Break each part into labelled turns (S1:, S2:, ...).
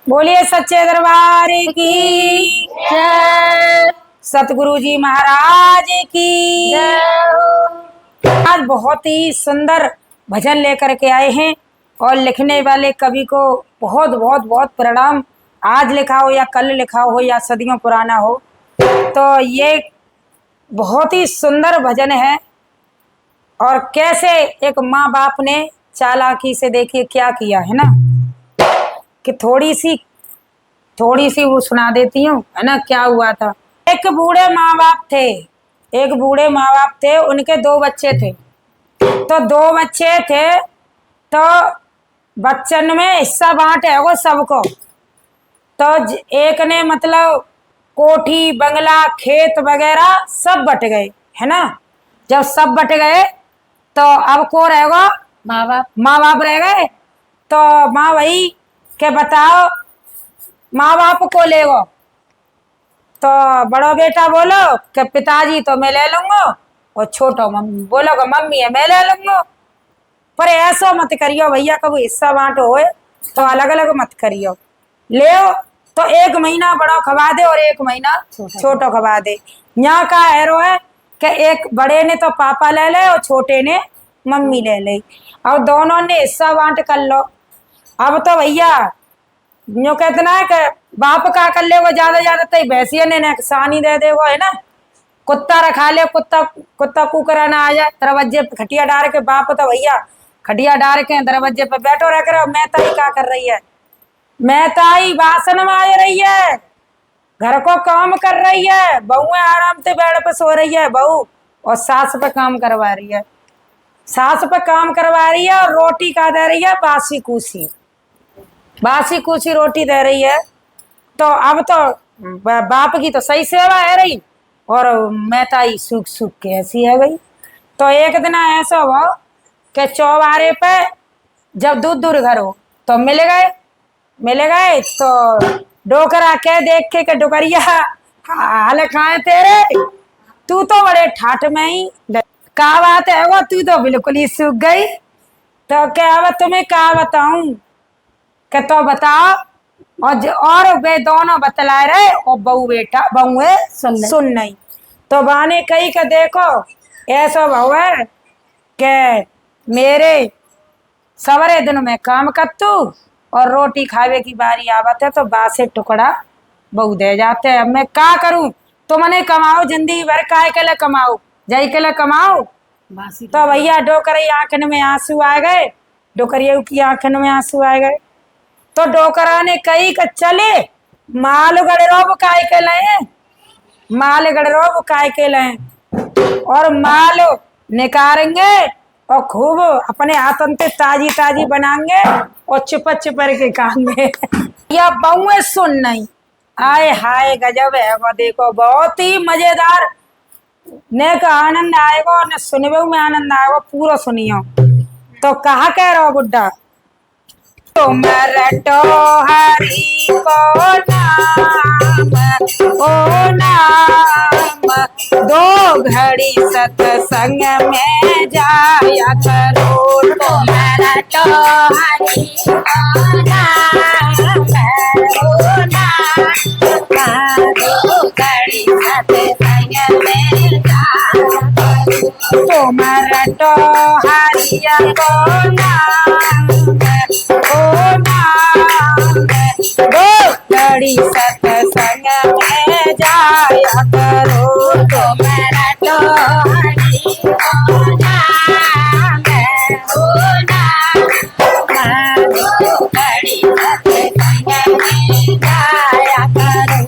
S1: बोलिए सच्चे दरबार की जय, सतगुरु जी महाराज की जय। आज बहुत ही सुंदर भजन लेकर के आए हैं और लिखने वाले कवि को बहुत बहुत बहुत प्रणाम। आज लिखा हो या कल लिखा हो या सदियों पुराना हो, तो ये बहुत ही सुंदर भजन है। और कैसे एक माँ बाप ने चालाकी से देखिए क्या किया है ना, कि थोड़ी सी वो सुना देती हूँ है ना। क्या हुआ था, एक बूढ़े माँ बाप थे, उनके दो बच्चे थे। तो दो बच्चे थे तो बच्चन में हिस्सा बांटे वो सबको। तो एक ने मतलब कोठी बंगला खेत वगैरह सब बट गए है ना। जब सब बट गए तो अब को रहेगा, माँ बाप रह गए। तो माँ वही के बताओ माँ बाप को ले गो। तो बड़ो बेटा बोलो कि पिताजी तो मैं ले लूंगा, और छोटो मम्मी बोलो मम्मी है मैं ले लूंगा। पर ऐसा मत करियो भैया, कभी हिस्सा बांटो होए तो अलग अलग मत करियो। ले तो एक महीना बड़ो खवा दे और एक महीना छोटो खवा दे। यहाँ का हैरो है कि एक बड़े ने तो पापा ले ले और छोटे ने मम्मी ले ले, और दोनों ने हिस्सा बांट कर लो। अब तो भैया यूँ कहतना है कि बाप का कर ले वो ज्यादा तो भैंसिया ने सानी दे दे वो है ना। कुत्ता रखा ले, कुत्ता कुकरा ना आ जाए दरवाजे पे खटिया डाल के। बाप तो भैया खटिया डाल के दरवाजे पे बैठो रह कर। मैं ताई क्या कर रही है, मैं ताई बासन में आ रही है, घर को काम कर रही है, बहू आराम से बेड पे सो रही है बहू, और सास पे काम करवा रही है। सास पे काम करवा रही है और रोटी का दे रही है बासी कुसी रोटी दे रही है। तो अब तो बाप की तो सही सेवा है रही, और मैं ताई सूख सूख के ऐसी है गई। तो एक दिन ऐसा हुआ कि चौबारे पे जब दूर घर हो तो मिल गए तो डोकरा के देख के डोकरिया हाल खाए तेरे, तू तो बड़े ठाठ में ही का बात है वो, तू तो बिल्कुल ही सूख गई। तो क्या तुम्हें क्या बताऊं, कि तो बताओ। और वे दोनों बतला रहे और बहू सुन नहीं। तो बाने कही के देखो ऐसा बहु है कि मेरे सवरे दिन में काम कर तू और रोटी खावे की बारी आवत है तो बासे टुकड़ा बहु दे जाते हैं। अब मैं क्या करूं, तुमने कमाओ जिंदगी भर काय के लिए कमाओ, जय के लिए कमाओ। तो भैया डोकरी आंखन में आंसू आ गए, डोकरिया की आंखन में आंसू आ गए। तो डोकरा ने कही कि चले माल गड़रो काय के लाए, और माल निकालेंगे और खूब अपने हाथन पे ताजी बनाएंगे और चुप के खाएंगे। या बहुए सुन नहीं आए, हाय गजब है वो, देखो बहुत ही मजेदार ने का आनंद आएगा और न सुनवे में आनंद आएगा। पूरा सुनियो। तो कहा कह रहा बुड्ढा, तुम रटो हरि को नाम दो घड़ी सत्संग में जाया करो। तुम रटो हरि को नाम दो घड़ी सत्संग में जाया करो। तुम रटो हरि को नाम घड़ी सत्संग में जाया करो। तुम रटो हरि को नाम घड़ी सत्संग में जाया करो।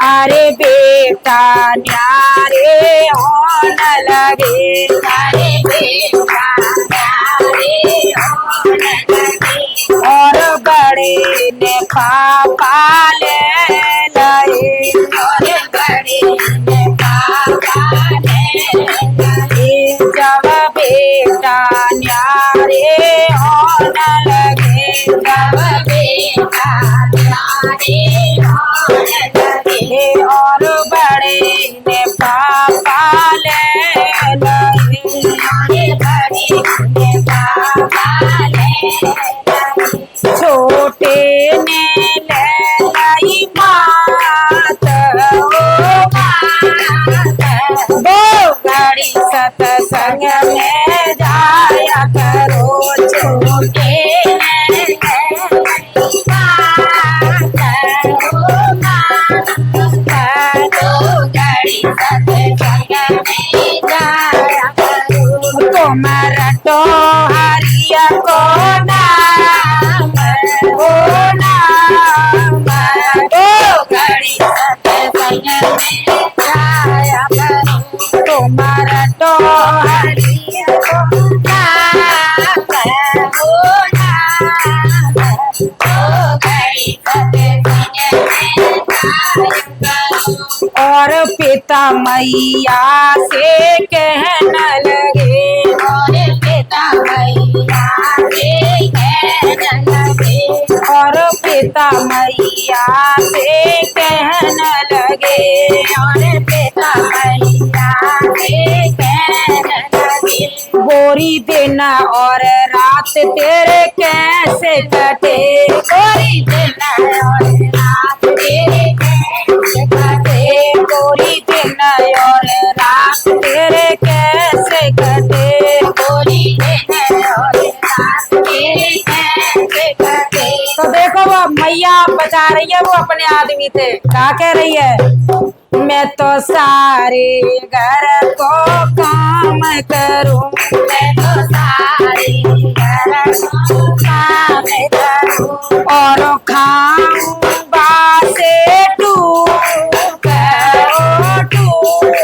S1: अरे बेटा न्यारे होन लगे, अरे बेटा न्यारे होन लगे, और बड़े ने पापा ले लए, और बड़े ने पापा ले लए। जब बेटा न्यारे होन लगे, जब बेटा न्यारे होन लगे, और बड़े ने पापा ले लए,
S2: घड़ी सत्संग में जाया करो।
S1: और पिता मैया से कहने लगे,
S2: और पिता मैया से कहने लगे,
S1: और पिता मैया से कहने लगे,
S2: और पिता मैया से कहने लगे,
S1: गोरी दिन और रात तेरे कैसे कटे,
S2: गोरी दिन और रात तेरे कैसे कटे,
S1: गोरी दिन और रात तेरे कैसे कटे।
S2: गोरी दिन और रात तेरे कैसे कटे।
S1: तो देखो वो मैया बचा रही है, वो अपने आदमी थे, क्या कह रही है, मैं तो सारे घर को काम करूं,
S2: मैं तो सारे घर को काम करूं,
S1: और खाऊं बासे टूक, ओ टूक,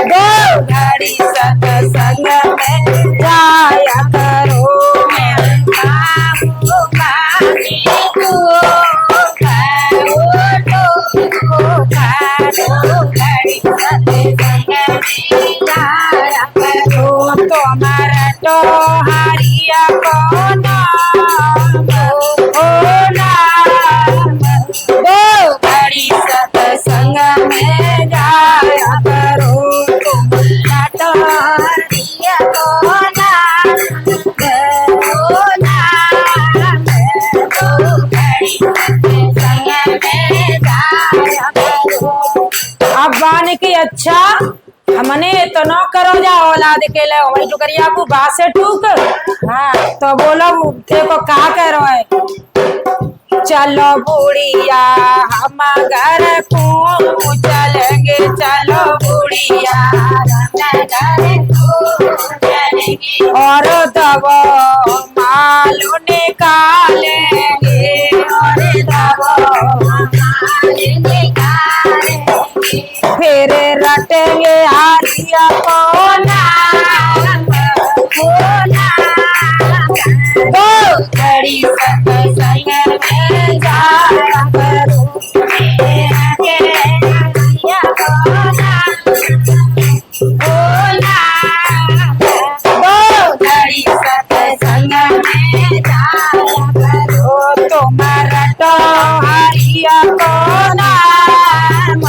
S1: दो घड़ी सत्संग में जाया करो।
S2: मैं खाऊं बासे टूक, ओ टूक, दो घड़ी सत्संग में जाया करो।
S1: तुम्हारा तो हरिया को नाम, ओ नाम, दो घड़ी सत्संग में जाया करो।
S2: तुम्हारा तो हरिया को नाम, ओ नाम, दो घड़ी सत्संग में जाया करो।
S1: अब बान की अच्छा हमने तो न करो जा औलाद के लिए वही टुकरिया को बात से टूक। हाँ तो बोलो देखो क्या कह रहा है, चलो बुढ़िया हम घर को चलेंगे, चलो बुढ़िया
S2: हम घर को चलेंगे,
S1: और दबो मालू निकालेंगे,
S2: और दबो हमारे निकालेंगे,
S1: फिर रटेंगे हरिया को नाम,
S2: ओ नाम,
S1: दो
S2: घड़ी सत्संग में जाया करो। मेरा के हरिया को नाम, ओ नाम,
S1: दो
S2: घड़ी सत्संग में जाया करो।
S1: तुम्हारा तो हरिया को नाम,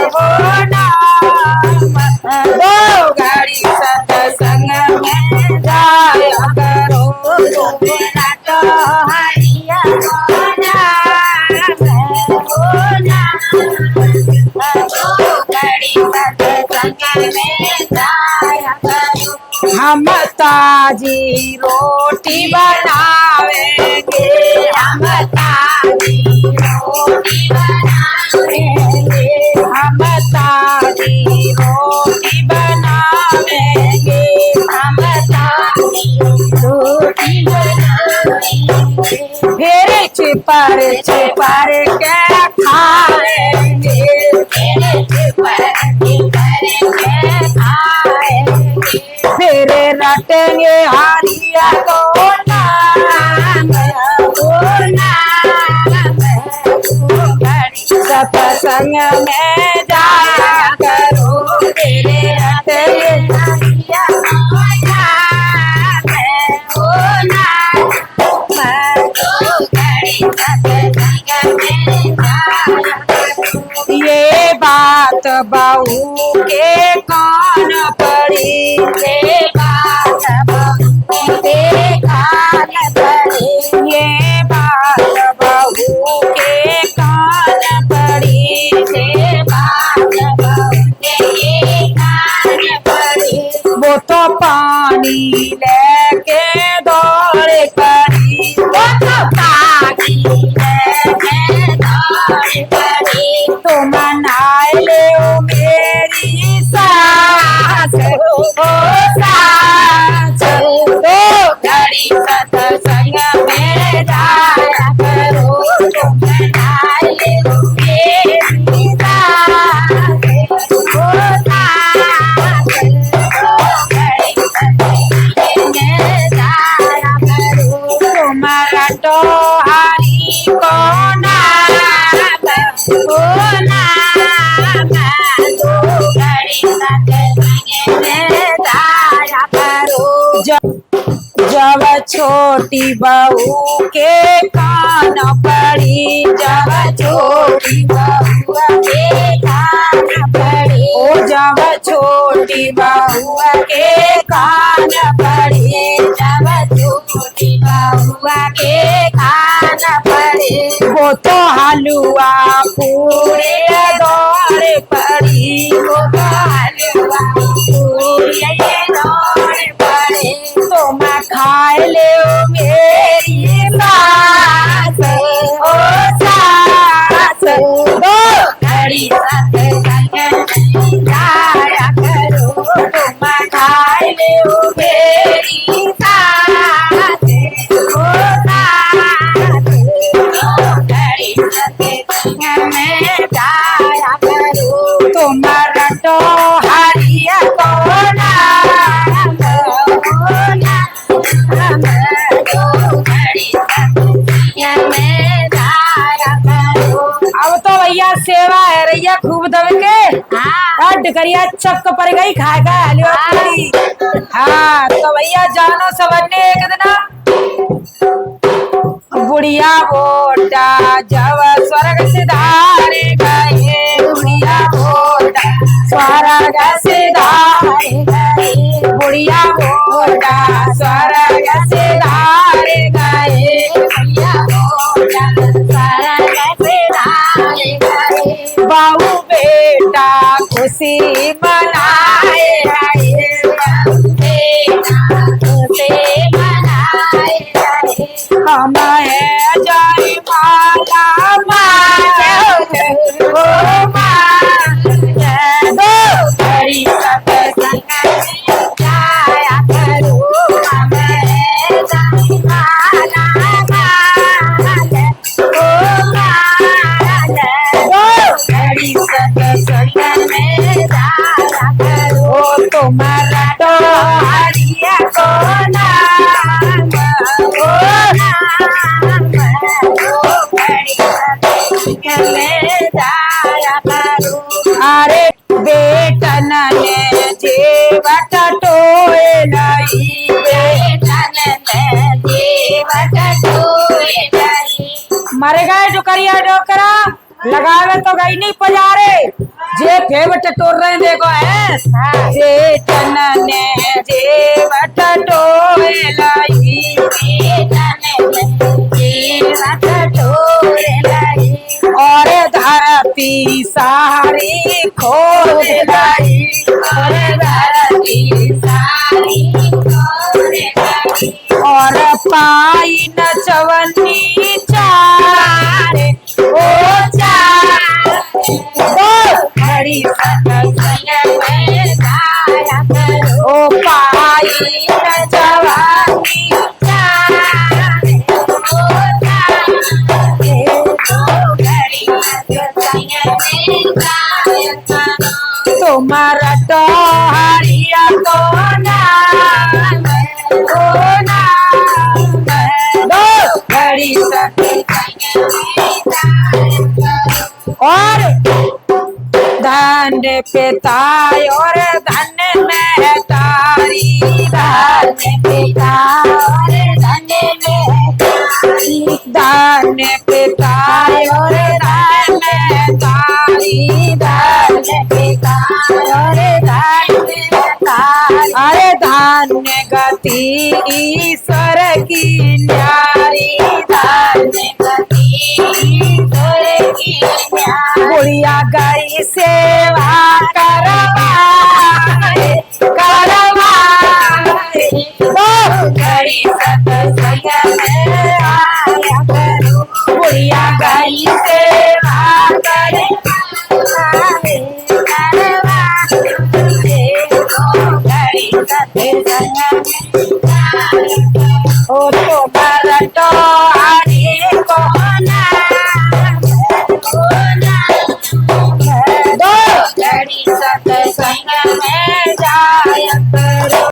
S1: ओ नाम, दो घड़ी सत्संग में जाया करो।
S2: तुम्हारा तो हरिया को नाम, ओ नाम, दो घड़ी सत्संग में जाया करो।
S1: हम ताजी रोटी बनावेंगे,
S2: हम ताजी रोटी बनाएंगे,
S1: हम ताजी रोटी बनावेंगे,
S2: हम ताजी रोटी बनाएंगे,
S1: फिर छिपर छिपर के खाएंगे,
S2: तेरे छिपर के खाएंगे,
S1: फिर रटेंगे हरिया को नाम,
S2: ओ नाम, ओ घड़ी
S1: सत्संग में जाया करो,
S2: तेरे रटेंगे हरिया को नाम, ओ नाम, ओ घड़ी सत्संग में जाया करो।
S1: ये बात बहू के कान पड़ी,
S2: ये बात बहू के कान पड़ी,
S1: ये बात बहू के कान पड़ी,
S2: ये बात बहू के कान पड़ी,
S1: वो तो पानी लेके दौड़ पड़ी,
S2: वो तो पानी लेके दौड़ पड़ी,
S1: तुम नाय ले मेरी
S2: ओ नाम दो घड़ी सत्संग में जाया करो।
S1: जब छोटी बहू के कान पड़ी,
S2: जब छोटी बहू के कान पड़ी,
S1: ओ जब छोटी बहू के कान पड़ी,
S2: जब छोटी बहू के कान पड़ी,
S1: वो तो हलुआ पूरे दौड़ पड़ी,
S2: वो तो हलवा पूरी दौड़ पड़ी।
S1: तो मैं खाए ले मेरी सास,
S2: ओ सास दो घड़ी सत्संग में जाया करो। तुम खाए ले मेरी सास, ओ सास दो घड़ी सत्संग में जाया करो।
S1: तुम रटो हरिया को नाम,
S2: ओ नाम दो घड़ी सत्संग में जाया करो।
S1: अब तो भैया सेवा है रैया खूब दब के
S2: हाँ
S1: डकरिया चपक पर गई खा का हलवा पूरी। हाँ तो भैया जानो सबने एक दिन बुढ़िया बोटा जब स्वर्ग सिधारे गए, बुढ़िया बोटा स्वर्ग सिधारे गए, बुढ़िया बोटा स्वर्ग सिधारे गए,
S2: भैया बोला सारा कैसे डाले गए।
S1: बहू बेटा खुशी मनाए रहे,
S2: बेटा उसे मनाए रहे।
S1: हम है जय माला माँ,
S2: ओ माँ दो घड़ी सत्संग में जाया करो। हमें जयमाला माल, ओ माल दो घड़ी सत्संग में जाया करो।
S1: ओ तुम्हारा तो
S2: हरिया को नाम, ओ नाम दो घड़ी सत्संग में जाया करो।
S1: अरे बेटन ने जेवट टोए नहीं,
S2: बेटन ने जेवट टोए नहीं।
S1: मर गए डुकरिया डोकरा लगावे तो गई नहीं पजारे, जे फेवट टोर रहे देखो है। बेटन ने जेवट टोए नहीं,
S2: बेटन ने जेवट टोए नहीं।
S1: और धरती सारी खोद गई,
S2: और धरती सारी खोद गई।
S1: और पाई न चवन्नी चार,
S2: ओ चार दो घड़ी सत्संग में जाया करो।
S1: ओ पाई
S2: न जवानी चार, ओ चार दो घड़ी सत्संग में जाया करो।
S1: तुम्हारा तो हरिया तो
S2: नाम, ओ नाम दो घड़ी सत्संग में जाया करो।
S1: और धन पिता और धन में तारी,
S2: धन पिता और धन में तारी,
S1: धन पिता और धन में तारी,
S2: धन पिता और धन में तारी।
S1: अरे धन्य गति ईश्वर की न्यारी,
S2: धन गति ईश्वर की न्यारी।
S1: बुढ़िया गई से